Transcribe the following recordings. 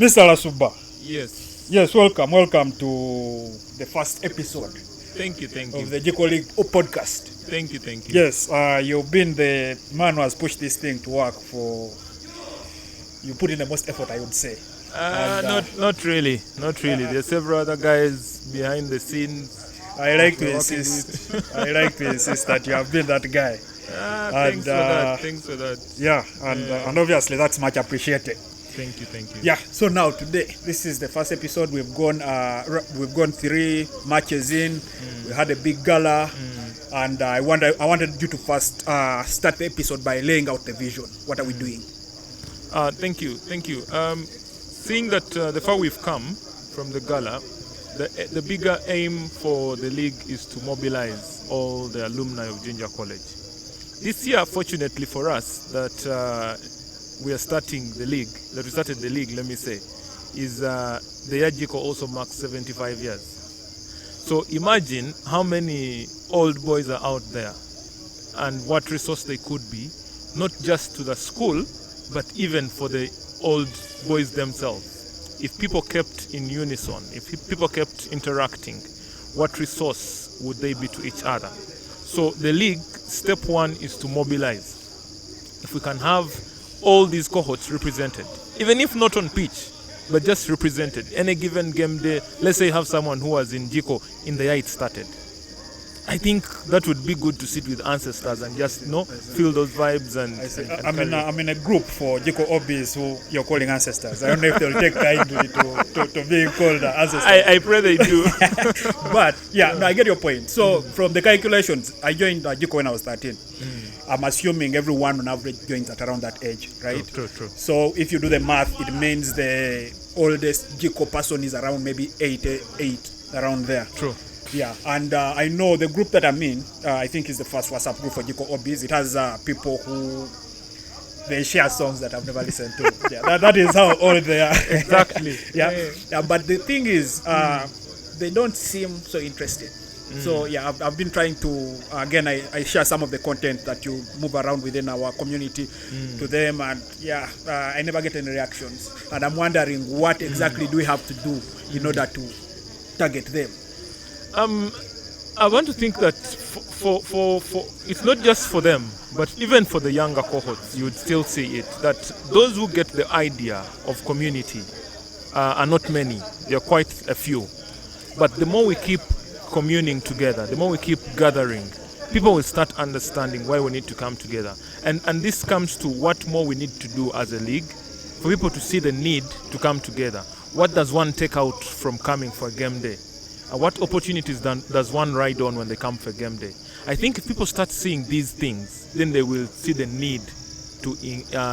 Mr. Lasuba. Yes. Yes, welcome to the first episode Thank you. of the Jico League podcast. Thank you. Yes, you've been the man who has pushed this thing to work for. You put in the most effort, I would say. Not really. There are several other guys behind the scenes. I like to insist that you have been that guy. Thanks for that. Yeah, and obviously that's much appreciated. Thank you. Yeah. So now today, this is the first episode. We've gone 3 matches in. We had a big gala, and I wanted you to first start the episode by laying out the vision. What are we doing? Thank you. Seeing that the far we've come from the gala, the bigger aim for the league is to mobilize all the alumni of Jinja College. This year, fortunately for us, that we started the league, let me say, is the year Jico also marks 75 years. So imagine how many old boys are out there and what resource they could be, not just to the school, but even for the old boys themselves. If people kept in unison, if people kept interacting, what resource would they be to each other? So the league, step one is to mobilize. If we can have all these cohorts represented, even if not on pitch, but just represented. Any given game day, let's say you have someone who was in Jico in the year it started. I think that would be good to sit with ancestors and just feel those vibes I'm in a group for Jico OBs who you're calling ancestors. I don't know if they'll take kindly to being called ancestors. I pray they do. But yeah, no, I get your point. So from the calculations, I joined Jico when I was 13. I'm assuming everyone on average joins at around that age, right? True. So if you do the math, it means the oldest Jico person is around maybe 88, around there. True. Yeah, and I know the group that I'm in, I think is the first WhatsApp group for Jico OBs. It has people who they share songs that I've never listened to. Yeah, that is how old they are. Exactly. Yeah, but the thing is, they don't seem so interested. So yeah, I've been trying to, again, I share some of the content that you move around within our community to them, and yeah, I never get any reactions. And I'm wondering what exactly do we have to do in order to target them? I want to think that for it's not just for them, but even for the younger cohorts, you would still see it, that those who get the idea of community are not many. There are quite a few. But the more we keep communing together, the more we keep gathering, people will start understanding why we need to come together. And this comes to what more we need to do as a league, for people to see the need to come together. What does one take out from coming for a game day? What opportunities does one ride on when they come for game day? I think if people start seeing these things, then they will see the need to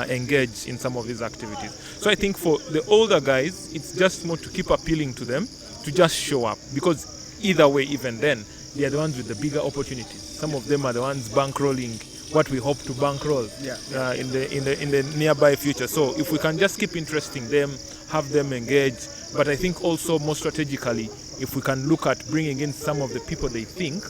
engage in some of these activities. So I think for the older guys, it's just more to keep appealing to them to just show up, because either way, even then, they are the ones with the bigger opportunities. Some of them are the ones bankrolling what we hope to bankroll in the nearby future. So if we can just keep interesting them, have them engage, but I think also more strategically, if we can look at bringing in some of the people they think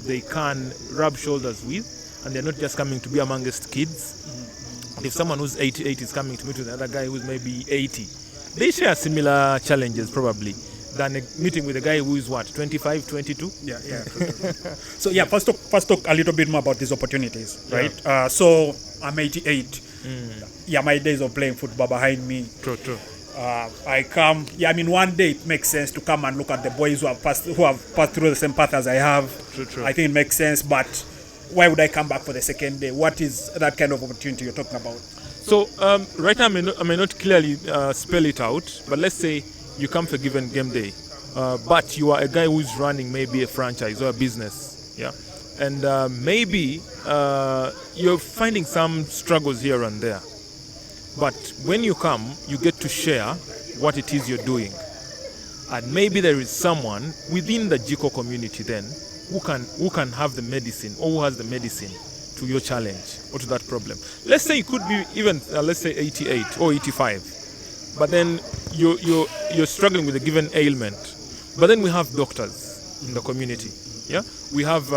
they can rub shoulders with, and they're not just coming to be amongst kids. And if someone who's 88 is coming to meet with another guy who's maybe 80, they share similar challenges probably than meeting with a guy who is 25, 22. Yeah. So yeah, first talk a little bit more about these opportunities, right? So I'm 88. Yeah, my days of playing football behind me. True. I come. Yeah, I mean, one day it makes sense to come and look at the boys who have passed through the same path as I have. True. I think it makes sense, but why would I come back for the second day? What is that kind of opportunity you're talking about? So right now I may not clearly spell it out, but let's say you come for a given game day, but you are a guy who's running maybe a franchise or a business, and maybe you're finding some struggles here and there. But when you come, you get to share what it is you're doing. And maybe there is someone within the Jico community then who can have the medicine, or who has the medicine to your challenge or to that problem. Let's say it could be even, let's say 88 or 85. But then you're struggling with a given ailment. But then we have doctors in the community. Yeah, we have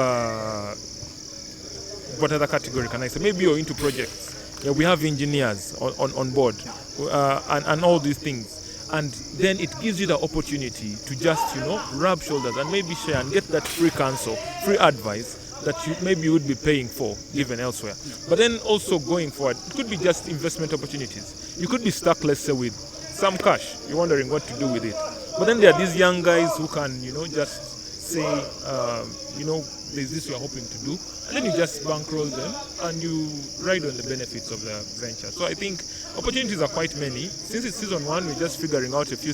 what other category can I say? Maybe you're into projects. Yeah, we have engineers on board, and all these things. And then it gives you the opportunity to just, rub shoulders and maybe share and get that free counsel, free advice that you maybe would be paying for given elsewhere. But then also going forward, it could be just investment opportunities. You could be stuck, let's say, with some cash. You're wondering what to do with it. But then there are these young guys who can, just say, there's this you're hoping to do. And then you just bankroll them and you ride on the benefits of the venture. So I think opportunities are quite many. Since it's season 1, we're just figuring out a few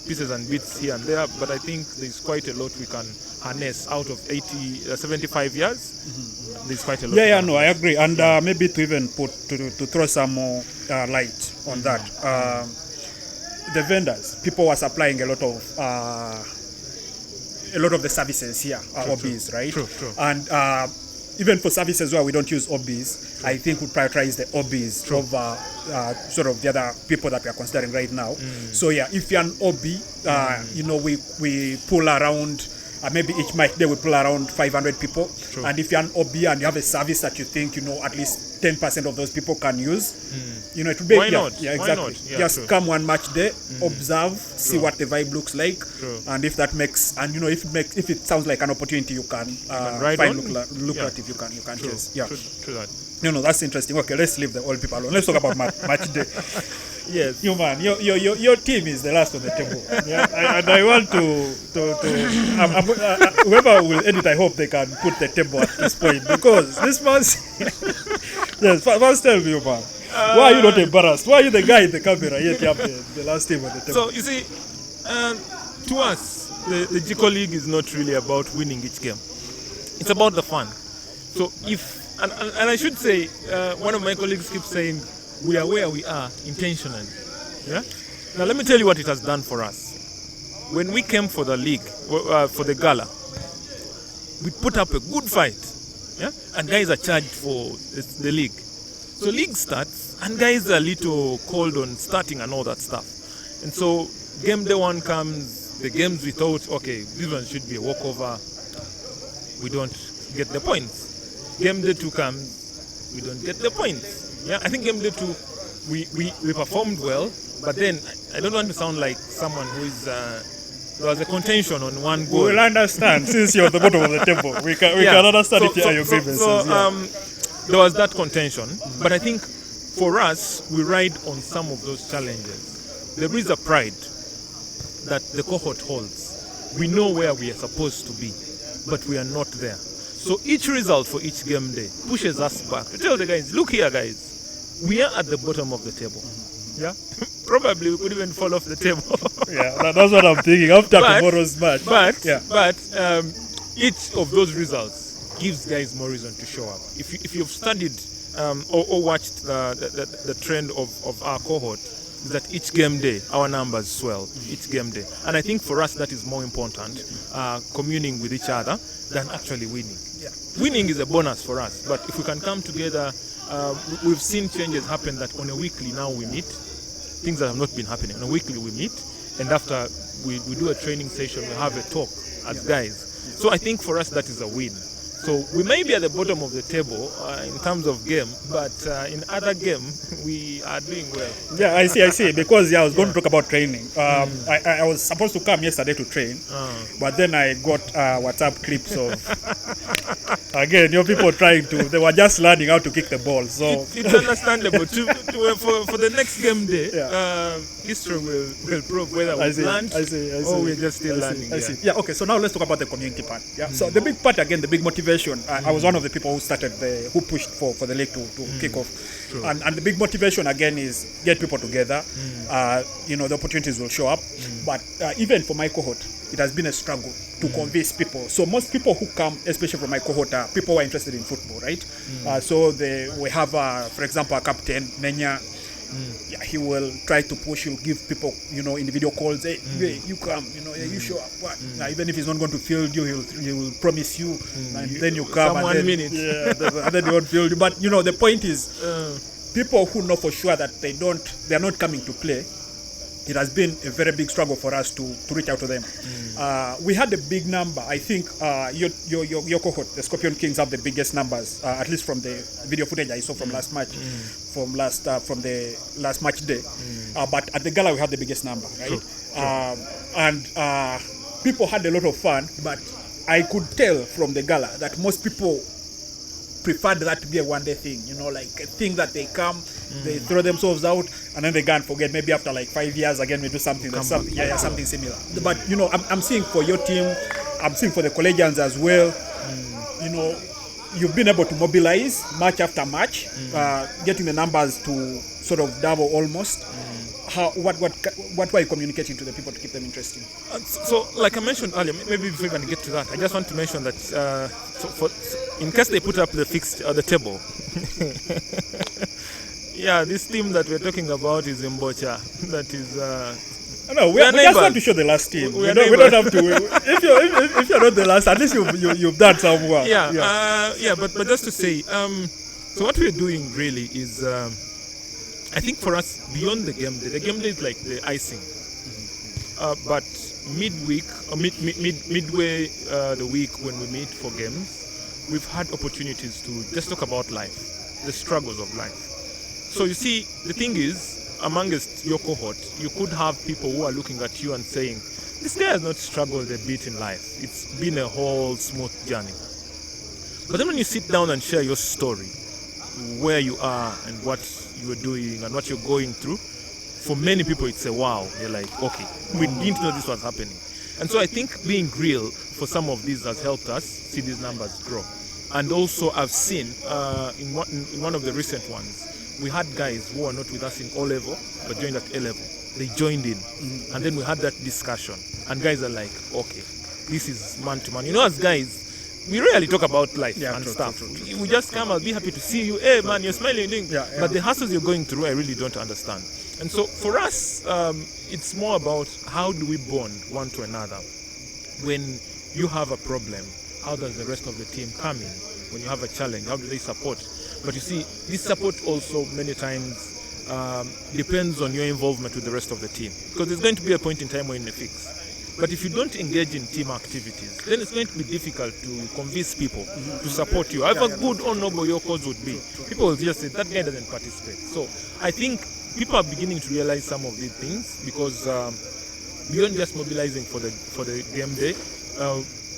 pieces and bits here and there, but I think there's quite a lot we can harness out of 75 years. Mm-hmm. There's quite a lot. Yeah, no, I agree. And maybe to even to throw some more light on that, the vendors, people were supplying a lot of the services here are OBs, right? True. And even for services where we don't use OBs, I think we prioritize the OBs over sort of the other people that we are considering right now. So yeah, if you're an OB, we pull around, maybe each mic day we pull around 500 people. True. And if you're an OB and you have a service that you think, at least 10% of those people can use, it would be... Why not? Yeah, exactly. Why not? Yeah, just true. come one match day, observe, see what the vibe looks like. True. And if that makes, and if it sounds like an opportunity, you can find lucrative, you can True. chase. Yeah. True that. No, that's interesting. Okay, let's leave the old people alone. Let's talk about match day. Yes. You man, your team is the last on the table. Yeah, and I want to whoever will edit, I hope they can put the table at this point, because this man's yes. First, tell me, man, why are you not embarrassed? Why are you the guy in the camera yet you have the last team on the table? So you see, to us, the Jico League is not really about winning each game. It's about the fun. So and I should say, one of my colleagues keeps saying, we are where we are intentionally. Yeah. Now let me tell you what it has done for us. When we came for the league, for the gala, we put up a good fight. Yeah. And guys are charged for the league. So league starts, and guys are a little cold on starting and all that stuff. And so game day 1 comes. The games we thought, okay, this one should be a walkover. We don't get the points. Game day 2 comes. We don't get the points. Yeah, I think game day 2, we performed well, but then I don't want to sound like someone who is. There was a contention on one goal. We will understand since you're at the bottom of the table. We can understand if you are your grievances. There was that contention, but I think for us, we ride on some of those challenges. There is a pride that the cohort holds. We know where we are supposed to be, but we are not there. So each result for each game day pushes us back to tell the guys, look here, guys, we are at the bottom of the table. Yeah, probably we could even fall off the table. Yeah, that's what I'm thinking after tomorrow's match. But each of those results gives guys more reason to show up. If you've studied or watched the trend of our cohort, is that each game day our numbers swell each game day, and I think for us that is more important, communing with each other than actually winning. Yeah. Winning is a bonus for us, but if we can come together, we've seen changes happen that on a weekly now we meet, things that have not been happening. On a weekly we meet, and after we do a training session, we have a talk as guys. So I think for us that is a win. So we may be at the bottom of the table in terms of game, but in other game we are doing well. Yeah, I see. Because I was going to talk about training. I was supposed to come yesterday to train, but then I got WhatsApp clips of again your people they were just learning how to kick the ball. So it's understandable. For the next game day, history will prove whether we learned or we're just still learning. I see. Yeah. Okay. So now let's talk about the community part. Yeah. So the big part again, the big motivation. I was one of the people who pushed for the league to kick off. And the big motivation again is get people together. The opportunities will show up. But even for my cohort, it has been a struggle to convince people. So most people who come, especially from my cohort, are people who are interested in football, right? So we have, for example, a captain, Nenya. Yeah, he will try to push. He'll give people, individual calls. Hey, you come. You show up. Even if he's not going to field you, he will promise you, and then you come. And 1 minute. Yeah, and then he won't field you. But the point is, people who know for sure that they are not coming to play, it has been a very big struggle for us to reach out to them. We had a big number. I think your cohort, the Scorpion Kings, have the biggest numbers, at least from the video footage I saw from last match, from the last match day. But at the gala, we had the biggest number, right? And people had a lot of fun, but I could tell from the gala that most people preferred that to be a one-day thing, like a thing that they come, they throw themselves out, and then they go and forget. Maybe after like 5 years, again, we do something something similar. But, I'm seeing for your team, I'm seeing for the collegians as well, you've been able to mobilize match after match, getting the numbers to sort of double almost. What were you communicating to the people to keep them interested? So, like I mentioned earlier, maybe before we even get to that, I just want to mention that in case they put up the the table, this team that we're talking about is Mbocha. That is. No, we just want to show the last team. We don't have to. If you're not the last, at least you've done some work. But just to say, so what we're doing really is. I think for us, beyond the game day is like the icing. But midweek or midway the week when we meet for games, we've had opportunities to just talk about life, the struggles of life. So you see, the thing is, amongst your cohort, you could have people who are looking at you and saying, this guy has not struggled a bit in life. It's been a whole smooth journey. But then when you sit down and share your story, where you are and what you are doing and what you're going through, for many people it's a wow. They're like, okay, we didn't know this was happening. And so I think being real for some of these has helped us see these numbers grow. And also I've seen in one of the recent ones, we had guys who are not with us in O level but joined at A level. They joined in, and then we had that discussion, and guys are like, okay, this is man to man. As guys, we rarely talk about life and stuff. True. We just come, I'll be happy to see you. Hey man, you're smiling. But the hassles you're going through, I really don't understand. And so for us, it's more about how do we bond one to another. When you have a problem, how does the rest of the team come in? When you have a challenge, how do they support? But you see, this support also many times depends on your involvement with the rest of the team. Because there's going to be a point in time when you're in a fix. But if you don't engage in team activities, then it's going to be difficult to convince people to support you. However good or noble your cause would be, people will just say, that guy doesn't participate. So I think people are beginning to realize some of these things because beyond just mobilizing for the game day,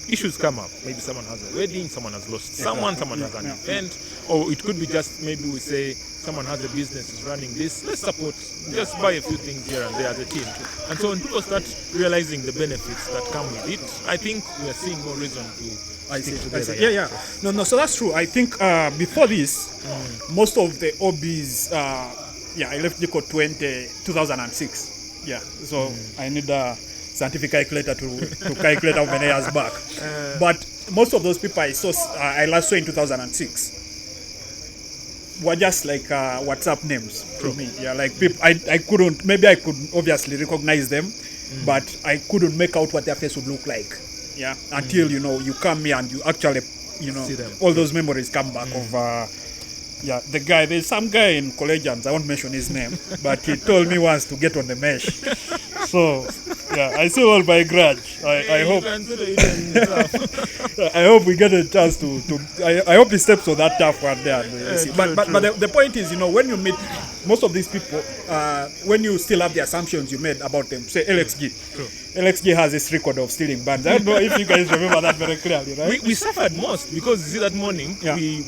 issues come up. Maybe someone has a wedding, someone has lost someone has an event, or it could be just maybe we say someone has a business, is running this, let's support, just buy a few things here and there as a team. And so when people start realizing the benefits that come with it, I think we are seeing more reason to stick together. Yeah. No, so that's true. I think before this, most of the OBs, I left Jico 2006. Yeah, so I need a scientific calculator to calculate how many years back. But most of those people I last saw in 2006 were just like WhatsApp names to me. Yeah, like people, I couldn't, maybe I could obviously recognize them, but I couldn't make out what their face would look like. Yeah, until you come here and you actually see them. All those memories come back of the guy. There's some guy in Collegians, I won't mention his name, but he told me once to get on the mesh. So I still hold my grudge. I hope I hope we get a chance to I hope he steps on that tough one there. But the point is, when you meet most of these people, when you still have the assumptions you made about them, say LXG. True. LXG has this record of stealing bands. I don't know if you guys remember that very clearly, right? We suffered most because you see that morning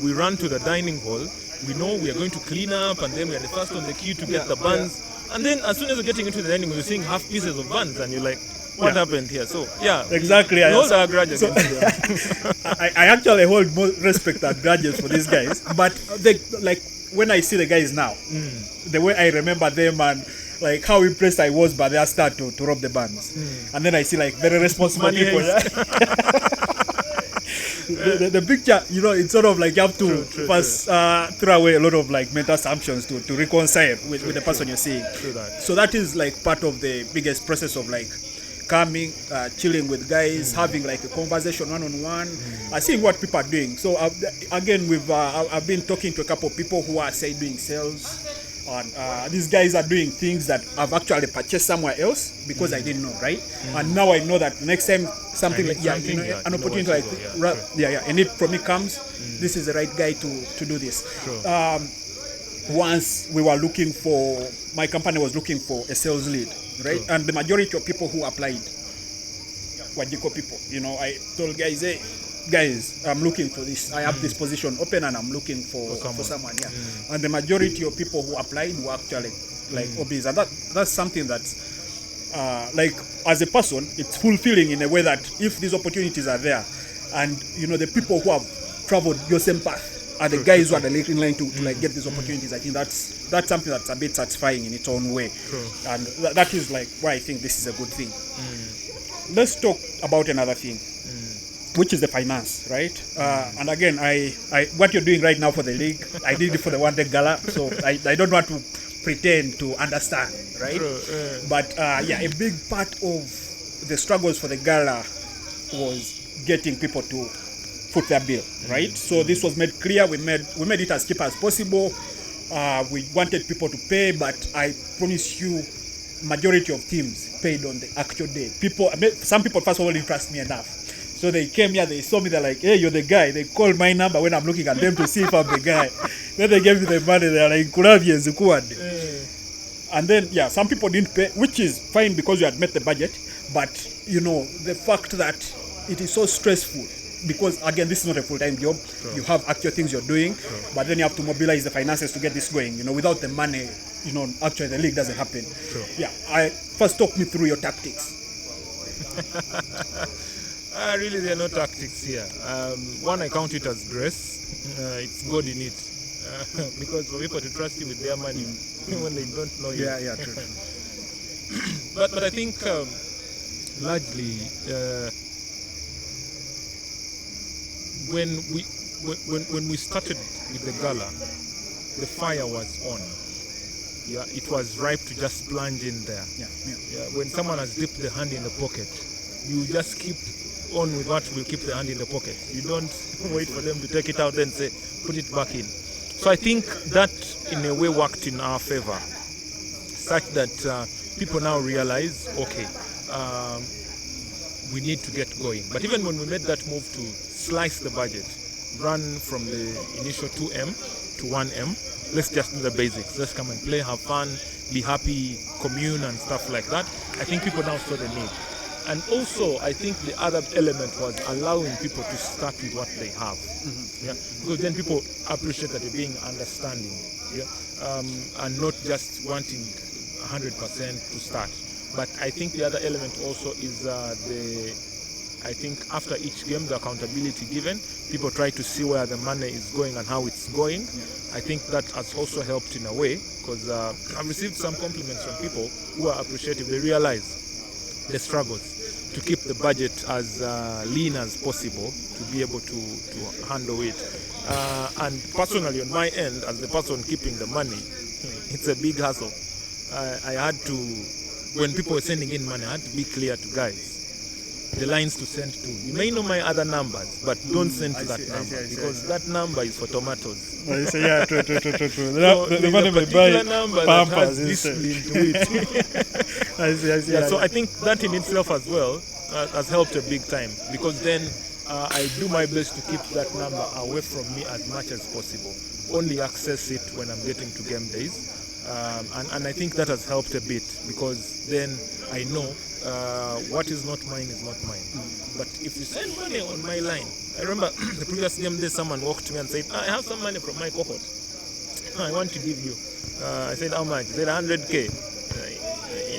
we ran to the dining hall. We know we are going to clean up, and then we are the first on the queue to get the buns. And then as soon as you're getting into the dining hall, you're seeing half pieces of buns, and you're like, what happened here? So exactly. We hold our grudges. So, I actually hold more respect and grudges for these guys, but when I see the guys now, the way I remember them and like how impressed I was by their start to rob the buns, and then I see like very responsible people. The picture, it's sort of like you have to first throw away a lot of like mental assumptions to reconcile with the person you're seeing. So that is like part of the biggest process of like coming, chilling with guys, having like a conversation one-on-one, seeing what people are doing. So again, I've been talking to a couple of people who are say doing sales, And these guys are doing things that I've actually purchased somewhere else because I didn't know, right? And now I know that next time something like an opportunity like a need from me comes, this is the right guy to do this. Sure. Once we were looking for, my company was looking for a sales lead, right? Sure. And the majority of people who applied were Jico people. I told guys, hey, guys, I'm looking for this. I have this position open and I'm looking for someone. Yeah. And the majority of people who applied were actually like OBs. And that's something that's like, as a person, it's fulfilling in a way that if these opportunities are there and the people who have traveled your same path are the guys who are the late in line to like get these opportunities, I think that's something that's a bit satisfying in its own way. And that is like why I think this is a good thing. Let's talk about another thing, which is the finance, right? And again, I what you're doing right now for the league, I did it for the One Day Gala, so I don't want to pretend to understand, right? But a big part of the struggles for the gala was getting people to foot their bill, right? So this was made clear. We made it as cheap as possible. We wanted people to pay, but I promise you, majority of teams paid on the actual day. Some people first of all didn't trust me enough, so they came here. They saw me. They're like, "Hey, you're the guy." They called my number when I'm looking at them to see if I'm the guy. Then they gave me the money. They're like, and then some people didn't pay, which is fine because you had met the budget. But the fact that it is so stressful. Because again, this is not a full-time job. You have actual things you're doing, but then you have to mobilize the finances to get this going. Without the money, actually the league doesn't happen. First talk me through your tactics. Really, there are no tactics here. One, I count it as grace. It's God in it, because for people to trust you with their money when they don't know you. True. But I think largely. When we started with the gala, the fire was on. Yeah, it was ripe to just plunge in there. When someone has dipped the hand in the pocket, you just keep on with what will keep the hand in the pocket. You don't wait for them to take it out then say put it back in. So I think that in a way worked in our favor, such that people now realize, okay, we need to get going. But even when we made that move to slice the budget, run from the initial 2M to 1M, let's just do the basics. Let's come and play, have fun, be happy, commune and stuff like that. I think people now saw the need. And also, I think the other element was allowing people to start with what they have. Because then people appreciate that you're being understanding, and not just wanting 100% to start. But I think the other element also is I think after each game, the accountability given, people try to see where the money is going and how it's going. I think that has also helped in a way, because I've received some compliments from people who are appreciative. They realize the struggles to keep the budget as lean as possible to be able to handle it. And personally, on my end, as the person keeping the money, it's a big hassle. I had to, when people were sending in money, I had to be clear to guys the lines to send to. You may know my other numbers, but don't send to that number, because that number is for tomatoes. True. The money may particular buy number Pampers, that has discipline to it. So I think that in itself as well has helped a big time, because then I do my best to keep that number away from me as much as possible. Only access it when I'm getting to game days. And I think that has helped a bit, because then I know what is not mine is not mine. But if you send money on my line, I remember the previous game day someone walked to me and said, I have some money from my cohort. I want to give you. I said, how much? He said 100K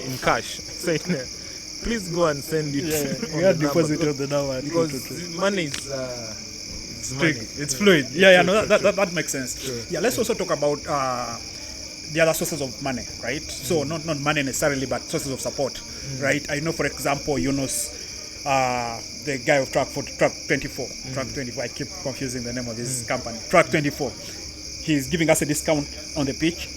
in cash. I said, please go and send it. You had deposited on the number. Because money is money. It's fluid. That makes sense. Sure. Let's also talk about the other sources of money, right? So not money necessarily, but sources of support, right? I know, for example, Yunus, the guy of Track 24, Track 24. I keep confusing the name of his company. Track 24. He's giving us a discount on the pitch.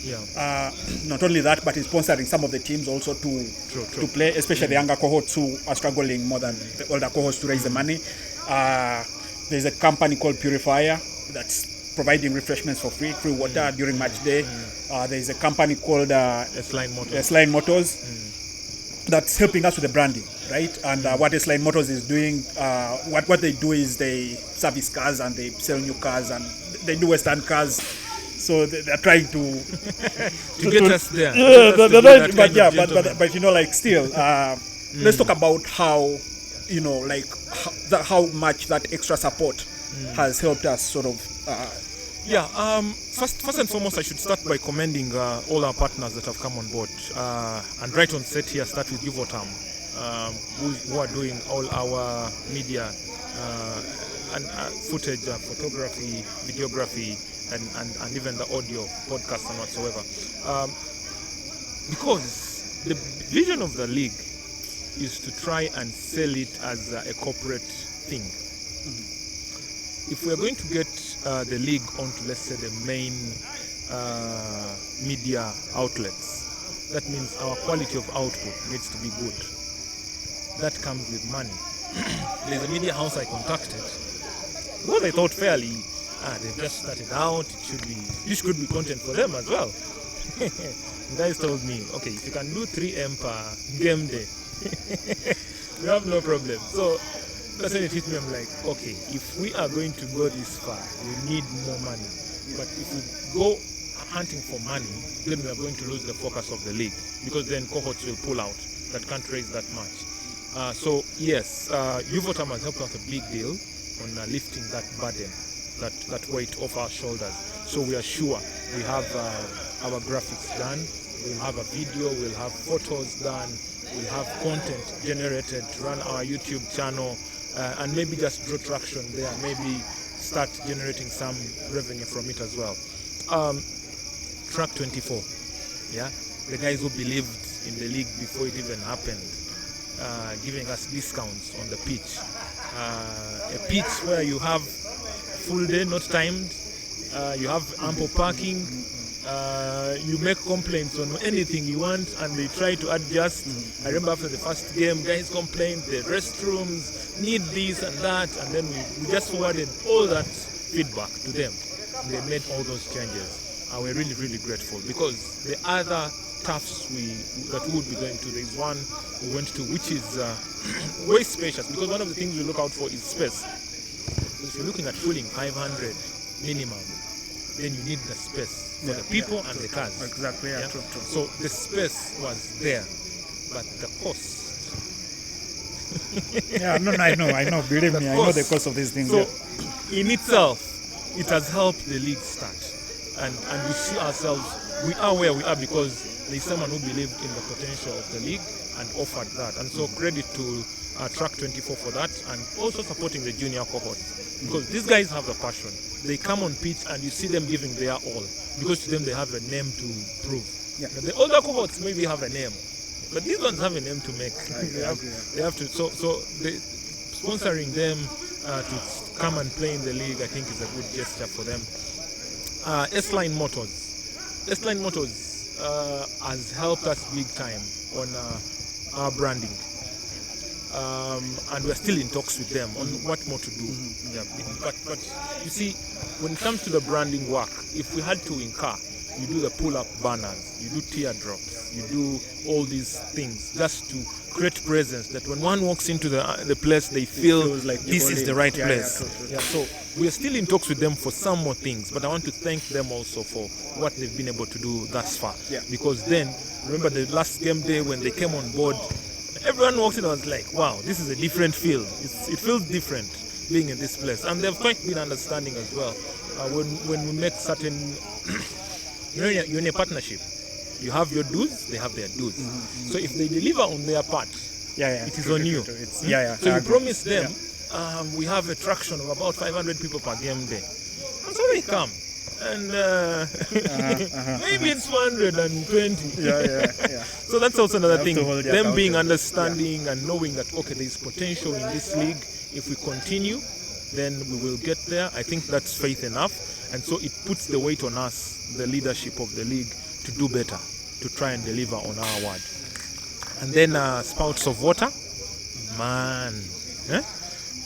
Not only that, but he's sponsoring some of the teams also to play, especially the younger cohorts who are struggling more than the older cohorts to raise the money. There's a company called Purifier that's providing refreshments for free water during match day. There is a company called S-Line Motors that's helping us with the branding, right? And what S-Line Motors is doing, what they do is they service cars and they sell new cars and they do Western cars. So they're trying to get us there. But you know, like still, let's talk about how, you know, like how much that extra support has helped us sort of. First and foremost, I should start by commending all our partners that have come on board. And right on set here, start with Juvotam, who are doing all our media and footage, photography, videography, and even the audio, podcast and whatsoever. Because the vision of the league is to try and sell it as a corporate thing. If we are going to get the league onto, let's say, the main media outlets, that means our quality of output needs to be good. That comes with money. There's a media house I contacted. Well, I thought fairly, they've just started out, this could be content for them as well. The guys told me, okay, if you can do 3M per game day, we have no problem. So that's when it hit me. I'm like, okay, if we are going to go this far, we need more money. But if we go hunting for money, then we are going to lose the focus of the league, because then cohorts will pull out that can't raise that much. So yes, Juvotam has helped us a big deal on lifting that burden, that weight off our shoulders. So we are sure we have our graphics done, we'll have a video, we'll have photos done, we'll have content generated to run our YouTube channel, and maybe just draw traction there, maybe start generating some revenue from it as well. Track 24, the guys who believed in the league before it even happened, giving us discounts on the pitch. A pitch where you have full day, not timed, you have ample parking, you make complaints on anything you want and they try to adjust. I remember after the first game, guys complained the restrooms need this and that, and then we just forwarded all that feedback to them. They made all those changes. We're really, really grateful, because the other toughs that we would be going to, there's one we went to which is way spacious, because one of the things we look out for is space. If you're looking at filling 500 minimum, then you need the space for the people and the cars. Exactly, true. So the space was there, but the cost. I know. Believe me, I know the cost of these things. So in itself, it has helped the league start, and we see ourselves. We are where we are because there's someone who believed in the potential of the league and offered that. And so credit to Track 24 for that, and also supporting the junior cohort, because these guys have the passion. They come on pitch and you see them giving their all, because to them they have a name to prove. The older cohorts maybe have a name, but these ones have a name to make. They have to. So sponsoring them to come and play in the league, I think, is a good gesture for them. S-Line Motors has helped us big time on our branding, and we're still in talks with them on what more to do. But you see, when it comes to the branding work, if we had to incur, you do the pull-up banners, you do teardrops, you do all these things just to create presence, that when one walks into the place, they feel like this is the right place. So we're still in talks with them for some more things, but I want to thank them also for what they've been able to do thus far. Because then, remember the last game day when they came on board, everyone walked in and was like, wow, this is a different feel. It feels different being in this place. And they've quite been understanding as well. When we make certain, you're in a partnership. You have your dues, they have their dues. So if they deliver on their part, it is on you. So you promise them, we have a traction of about 500 people per game day. And so they come. And maybe it's 120. So that's also another thing. Them being understanding and knowing that, okay, there is potential in this league. If we continue, then we will get there. I think that's faith enough. And so it puts the weight on us, the leadership of the league, to do better, to try and deliver on our word. And then spouts of water. Man.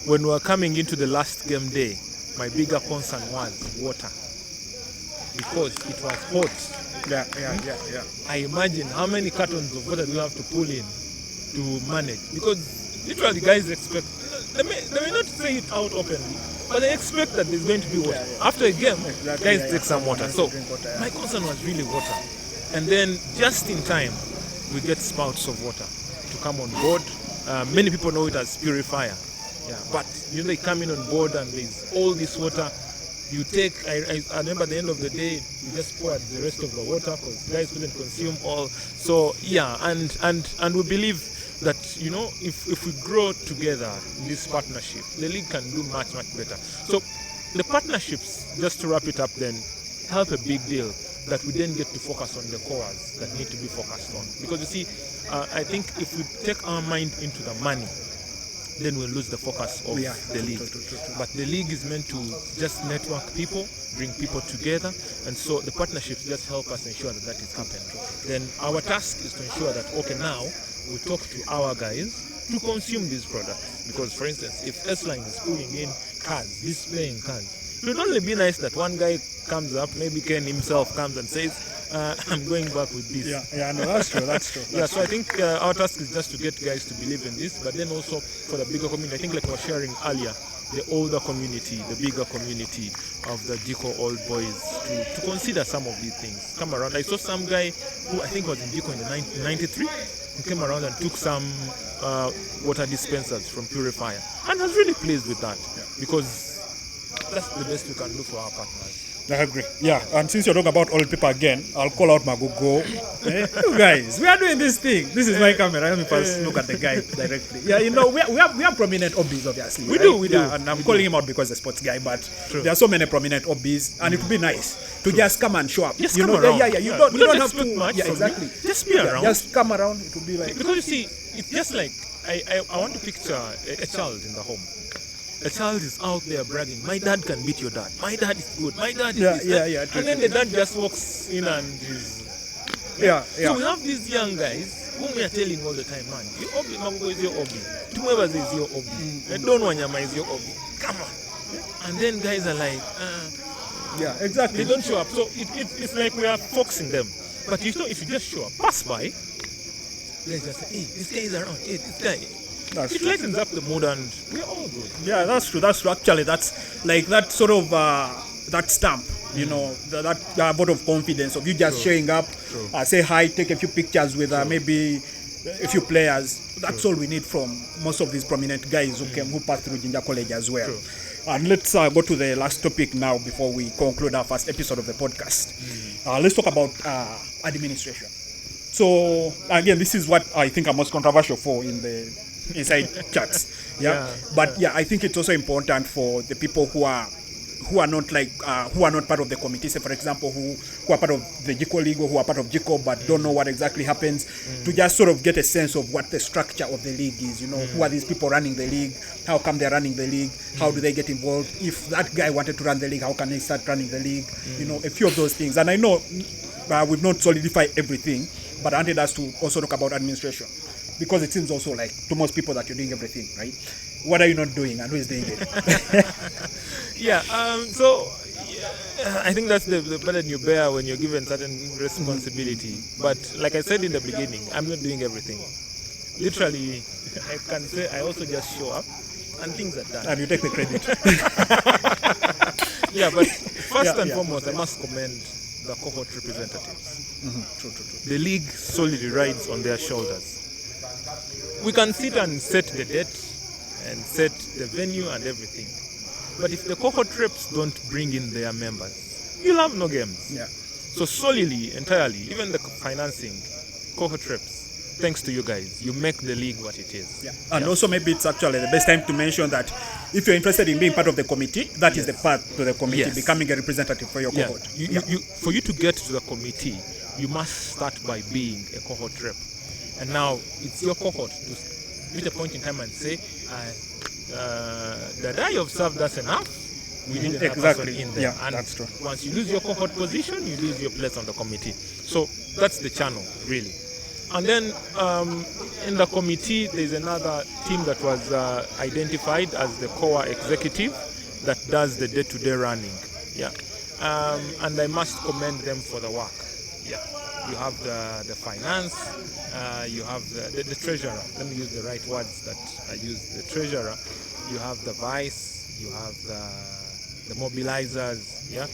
When we were coming into the last game day, my bigger concern was water. because it was hot. Yeah. I imagine how many cartons of water do you have to pull in to manage? Because literally guys expect, they may not say it out openly, but they expect that there's going to be water. After a game, guys take some water. So my concern was really water. And then just in time, we get spouts of water to come on board. Many people know it as purifier. Yeah, but they come in on board and there's all this water. You take, I remember at the end of the day, you just poured the rest of the water because guys couldn't consume all. So yeah, and we believe that, if we grow together in this partnership, the league can do much better. So the partnerships, just to wrap it up then, help a big deal that we then get to focus on the cores that need to be focused on. Because you see, I think if we take our mind into the money, then we'll lose the focus of the league. True. But the league is meant to just network people, bring people together, and so the partnerships just help us ensure that is happening. Then our task is to ensure that, okay, now we talk to our guys to consume these products. Because, for instance, if S-Line is pulling in cars, displaying cars, it would only be nice that one guy comes up, maybe Ken himself comes and says, I'm going back with this. No, that's true. So I think our task is just to get guys to believe in this, but then also for the bigger community. I think like we were sharing earlier, the older community, the bigger community of the Jico old boys to consider some of these things. Come around. I saw some guy who I think was in Jico in the 93. He came around and took some water dispensers from Purifier, and I was really pleased with that because that's the best we can do for our partners. I agree. Yeah, and since you're talking about old people again, I'll call out Magogo. You guys, we are doing this thing. This is my camera. Let me first look at the guy directly. Yeah, we have prominent hobbies, obviously. We do. Yeah, and I'm calling him out because he's a sports guy, but there are so many prominent hobbies, and it would be nice to just come and show up. Just come around. You don't have to much. Yeah, exactly. Just be around. Just come around. It would be like, because you see, it's just like I want to picture a child in the home. A child is out there bragging, my dad can beat your dad. My dad is good. My dad is this. True, and then the dad just walks in and is... So we have these young guys whom we are telling all the time, man, your hobby, Magogo is your hobby. Tumwebaza is your hobby. Don Wanyama is your hobby. Come on. And then guys are like, yeah, exactly. They don't show up. So it's like we are foxing them. But if you just show up, pass by, they just say, hey, this guy is around. Hey, this guy... It lightens up the mood and we're all good. Yeah, that's true. Actually, that's like that sort of that stamp, that vote of confidence of you just showing up, say hi, take a few pictures with maybe a few players. That's all we need from most of these prominent guys who passed through Ginger College as well. And let's go to the last topic now before we conclude our first episode of the podcast. Let's talk about administration. So again, this is what I think are most controversial for in the inside chats, but I think it's also important for the people who are not part of the committee, say for example who are part of the Jico League or who are part of Jico but don't know what exactly happens, to just sort of get a sense of what the structure of the league is. Who are these people running the league, how come they're running the league, how do they get involved, if that guy wanted to run the league, how can he start running the league, a few of those things. And I know we've not solidified everything, but I wanted us to also talk about administration, because it seems also like to most people that you're doing everything, right? What are you not doing and who is doing it? I think that's the burden you bear when you're given certain responsibility. But like I said in the beginning, I'm not doing everything. Literally, I can say I also just show up and things are done. And you take the credit. But first and foremost, I must commend the cohort representatives. True. The league solely rides on their shoulders. We can sit and set the date and set the venue and everything. But if the cohort reps don't bring in their members, you'll have no games. Yeah. So solely, entirely, even the financing, cohort reps, thanks to you guys, you make the league what it is. Yeah. And also maybe it's actually the best time to mention that if you're interested in being part of the committee, that is the path to the committee, becoming a representative for your cohort. For you to get to the committee, you must start by being a cohort rep. And now it's your cohort to reach a point in time and say, the day you've served us enough, we need another person in there. Yeah, and that's true. Once you lose your cohort position, you lose your place on the committee. So that's the channel, really. And then in the committee, there's another team that was identified as the core executive that does the day-to-day running. Yeah. and I must commend them for the work. Yeah, you have the finance, you have the treasurer. Let me use the right words that I use. The treasurer, you have the vice, you have the mobilizers. Yeah,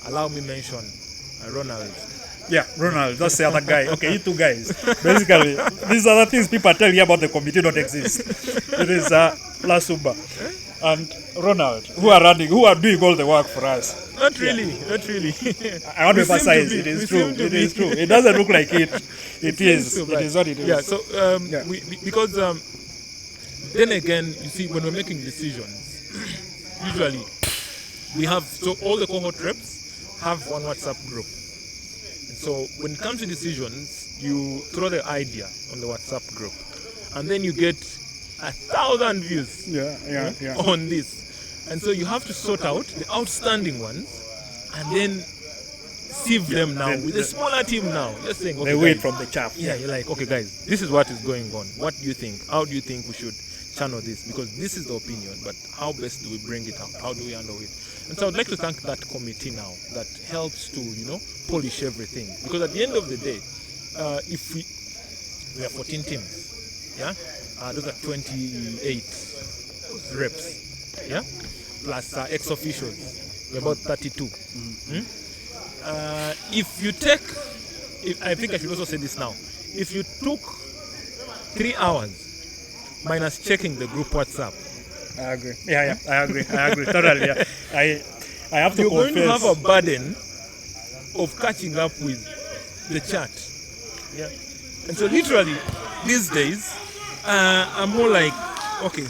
allow me mention Ronald. Yeah, Ronald, that's the other guy. Okay, you two guys. Basically, these are the things people tell you about the committee don't exist. It is Lasuba and Ronald who are doing all the work for us. Not really. I want to emphasize it is true. It is true. It doesn't look like it. It is. So, it is what it is. Yeah. So because then again, you see, when we're making decisions, usually we have all the cohort reps have one WhatsApp group. So when it comes to decisions, you throw the idea on the WhatsApp group, and then you get 1,000 views on this. And so you have to sort out the outstanding ones, and then sieve them now with a smaller team now. Just saying, okay, they wait guys, from the chaff. Yeah, you're like, okay, guys, this is what is going on. What do you think? How do you think we should channel this? Because this is the opinion, but how best do we bring it out? How do we handle it? And so I'd like to thank that committee now that helps to, polish everything. Because at the end of the day, if we have 14 teams, yeah, those are 28 reps, yeah, plus ex-officials, we're about 32. If you take, I think I should also say this now, if you took 3 hours minus checking the group WhatsApp, I agree. Yeah, I agree totally. Yeah. I have to You're confess. going to have a burden of catching up with the chat. Yeah. And so literally these days, I'm more like, okay,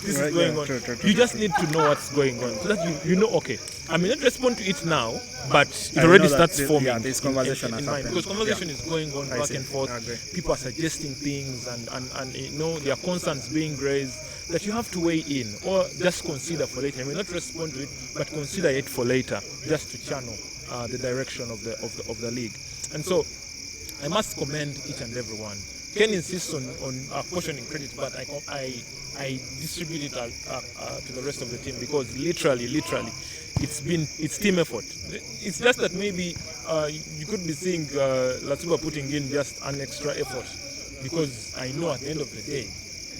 this is going on. True. You just need to know what's going on so that you know, okay, I may not respond to it now, but it already starts forming. Yeah, this conversation in mind, because conversation is going on back and forth. People are suggesting things, and there are concerns being raised that you have to weigh in or just consider for later. I may not respond to it, but consider it for later, just to channel the direction of the league. And so I must commend each and every one. Ken insists on portioning credit, but I distribute it to the rest of the team, because literally it's team effort. It's just that maybe you could be seeing Latuba putting in just an extra effort, because I know at the end of the day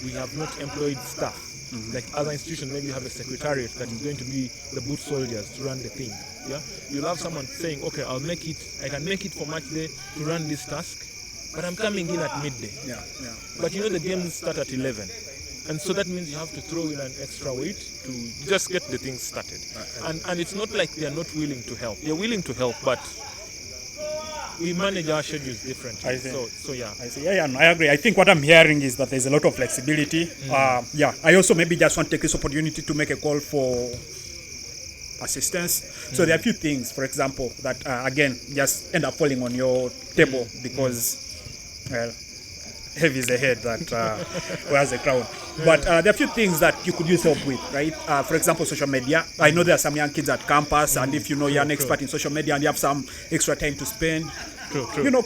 we have not employed staff. Like other institutions, maybe you have a secretariat that is going to be the boot soldiers to run the thing. Yeah, you'll have someone saying, okay, I can make it for match day to run this task, but I'm coming in at midday. Yeah. But the games start at 11. And so that means you have to throw in an extra weight to just get the thing started. And it's not like they're not willing to help. They're willing to help, but we manage our schedules differently. I see. So yeah. I see. Yeah, no, I agree. I think what I'm hearing is that there's a lot of flexibility. I also maybe just want to take this opportunity to make a call for assistance. So there are a few things, for example, that again just end up falling on your table because, well, heavy is the head that wears the crown. But there are a few things that you could use help with, right? For example, social media. I know there are some young kids at campus, and if you're an expert in social media and you have some extra time to spend,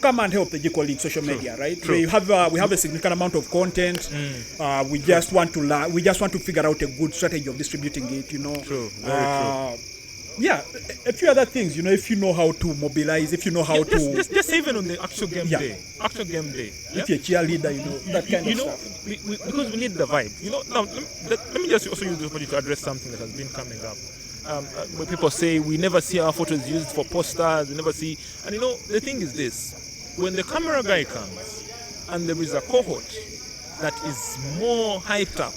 come and help the Jico League social media, right? We have a significant amount of content. We just want to learn. We just want to figure out a good strategy of distributing it. True. Very true. Yeah, a few other things, if you know how to mobilize, if you know how to... Just even on the actual game day. If you're a cheerleader, that kind of stuff. Because we need the vibe. Now, let me just also use this opportunity to address something that has been coming up. When people say we never see our photos used for posters, we never see... And the thing is this. When the camera guy comes and there is a cohort that is more hyped up,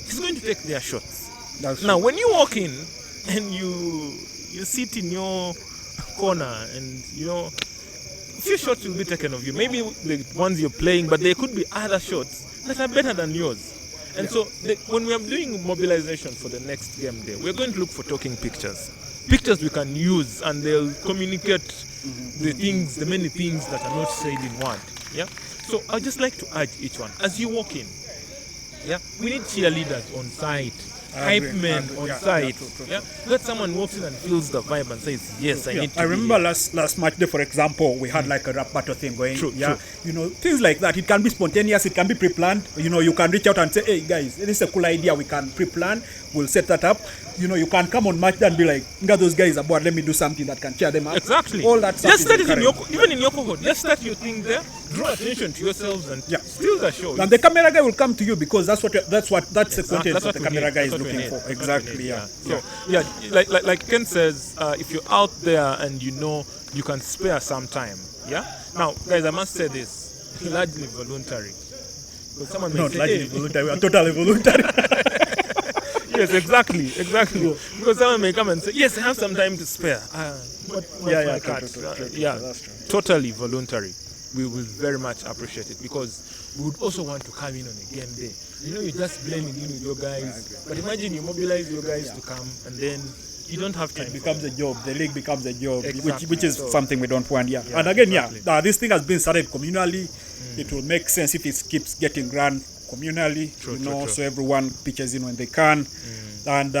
he's going to take their shots. Now, when you walk in, and you sit in your corner, and a few shots will be taken of you. Maybe the ones you're playing, but there could be other shots that are better than yours. And so when we are doing mobilization for the next game day, we're going to look for talking pictures we can use, and they'll communicate the many things that are not said in word. Yeah. So I'd just like to urge each one, as you walk in, we need cheerleaders on site. Hype men on site. True. That someone walks in and feels the vibe and says, yes, I need to. I remember last match day, for example, we had like a rap battle thing going. True. Things like that. It can be spontaneous, it can be pre-planned. You can reach out and say, hey guys, this is a cool idea, we can pre-plan, we'll set that up. you can come on match day and be like, "Nga, those guys are bored. Let me do something that can cheer them up." Exactly. All that stuff. Just start is it encouraged. even in your cohort. Just start your thing there. Draw attention to yourselves and steal the show. And the camera guy will come to you because that's the content That's that what the we camera need. guy is That's what we looking need. for. That's Exactly. what we need, Yeah. So like Ken says, if you're out there and you can spare some time. Yeah. Now, guys, I must say this: largely voluntary. Because someone may Not say, largely "Hey." voluntary. We are totally voluntary. Yes, exactly. Because someone may come and say, "Yes, I have some time to spare." What's my cut? That's true. Totally voluntary. We will very much appreciate it because we would also want to come in on a game day. You're just blending in with your guys. But imagine you mobilize your guys to come and then you don't have time. It becomes a job. The league becomes a job, Exactly. which is So- something we don't want. Yeah. Yeah, And again, exactly. this thing has been started communally. It will make sense if it keeps getting run communally. True. So everyone pitches in when they can. And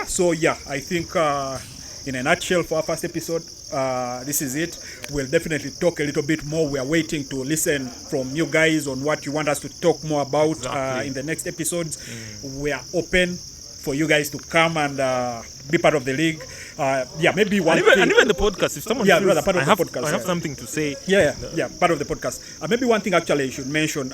So I think in a nutshell, for our first episode, this is it. We'll definitely talk a little bit more. We are waiting to listen from you guys on what you want us to talk more about Exactly. in the next episodes. We are open for you guys to come and be part of the league. Maybe one thing. And even the podcast. If someone Yeah, feels, rather part of I the have, podcast, I have yeah. something to say. Part of the podcast. Maybe one thing actually you should mention,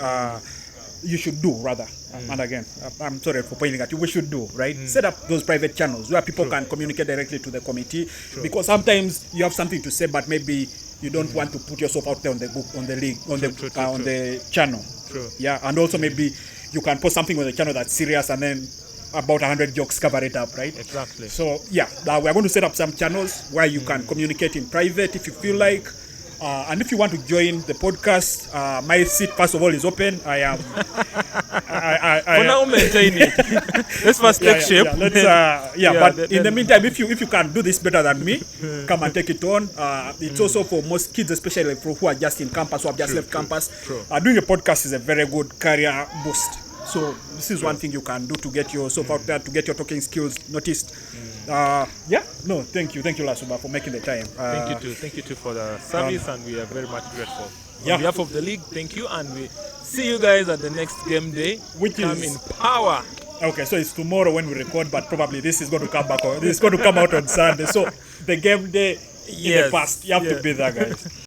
you should do rather. And again, I'm sorry for pointing at you. We should do right. Set up those private channels where people can communicate directly to the committee. Because sometimes you have something to say, but maybe you don't want to put yourself out there on the book, on the league, on the channel. True. Yeah, and also maybe you can post something on the channel that's serious, and then about 100 jokes cover it up, right? Exactly. So we're going to set up some channels where you can communicate in private if you feel like. And if you want to join the podcast, my seat first of all is open. I am. For now, maintain it. Let's first take shape. But in the meantime, if you can do this better than me, come and take it on. It's also for most kids, especially for who are just in campus or have just left campus. Doing a podcast is a very good career boost. So this is one thing you can do to get yourself out there, to get your talking skills noticed. Thank you, Lasuba, for making the time. Thank you too for the service, and we are very much grateful. Yeah. On behalf of the league, thank you, and we see you guys at the next game day. Which Come is in power. Okay, so it's tomorrow when we record, but probably this is going to come back. This is going to come out on Sunday. So the game day in the past, you have to be there, guys.